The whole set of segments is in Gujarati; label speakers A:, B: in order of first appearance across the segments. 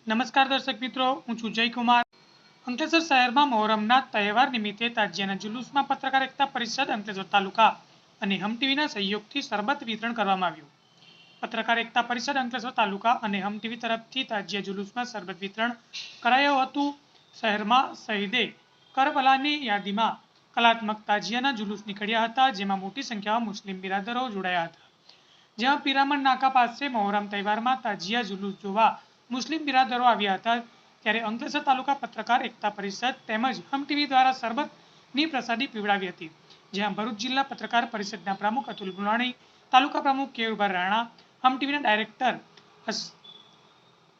A: નમસ્કાર દર્શક મિત્રો, હું છું જયકુમાર। અંકલેશ્વર શહેરમાં મોહરમના તહેવાર નિમિત્તે તાજિયાના જુલુસમાં પત્રકાર એકતા પરિષદ અંકલેશ્વર તાલુકા અને હમ ટીવીના સહયોગથી શરબત વિતરણ કરવામાં આવ્યું। પત્રકાર એકતા પરિષદ અંકલેશ્વર તાલુકા અને હમ ટીવી તરફથી તાજિયા જુલુસમાં શરબત વિતરણ કરાયું હતું। શહેરમાં શહીદે કરબલાની યાદીમાં કલાત્મક તાજિયાના જુલુસ નીકળ્યા હતા, જેમાં મોટી સંખ્યામાં મુસ્લિમ બિરાદરો જોડાયા હતા। જેમાં પિરામણ નાકા પાસે મોહરમ તહેવારમાં તાજિયા જુલુસ જોવા મુસ્લિમ બિરાદરો આવ્યા હતા, ત્યારે અંકલેશ્વર તાલુકા પત્રકાર એકતા પરિષદ તેમજ હમ ટીવી દ્વારા શરબતની પ્રસાદી પીવડાવી હતી। જ્યાં ભરૂચ જિલ્લા પત્રકાર પરિષદના પ્રમુખ અતુલ ગુલાણી, તાલુકા પ્રમુખ કેયુરભાઈ રાણા, હમ ટીવીના ડાયરેક્ટર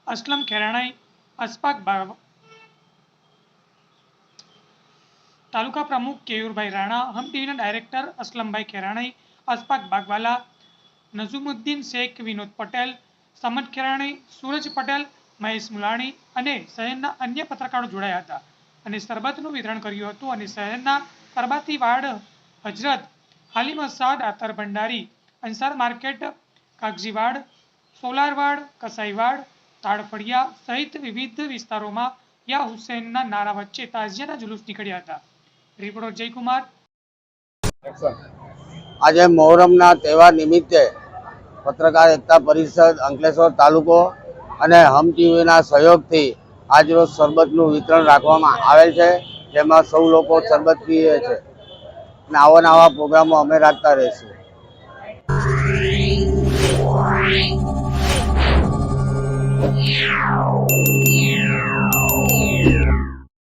A: અસલમ ખેરાણાઈ, તાલુકા પ્રમુખ કેયુરભાઈ રાણા, હમ ટીવીના ડાયરેક્ટર અસલમભાઈ ખેરાણાઈ, અશફાક બાગવાલા, નઝુમુદ્દીન શેખ, વિનોદ પટેલ, સમદ ખેરાણી, સૂરજ પટેલ, મહેશ મુલાણી અને શહેરના અન્ય પત્રકારો જોડાયા હતા અને શરબતનું વિતરણ કર્યું હતું। અને શહેરના પરબાતી વાડ, હજરત હાલિમ અસાદ, આતર ભંડારી, અંસાર માર્કેટ, કાગજીવાડ, સોલારવાડ, કસાઈવાડ, તાળફળિયા સહિત વિવિધ વિસ્તારોમાં યા હુસૈનના નારા વચ્ચે તાજિયાના જુલુસ નીકળ્યા હતા। રિપોર્ટર જયકુમાર।
B: આજે મોહરમના તહેવાર નિમિત્તે પત્રકાર એકતા પરિષદ અંકલેશ્વર તાલુકો અને હમ ટીવીના સહયોગથી આજરોજ શરબતનું વિતરણ રાખવામાં આવેલ છે, જેમાં સૌ લોકો શરબત પીએ છે અને આવા પ્રોગ્રામો અમે રાખતા રહીશું।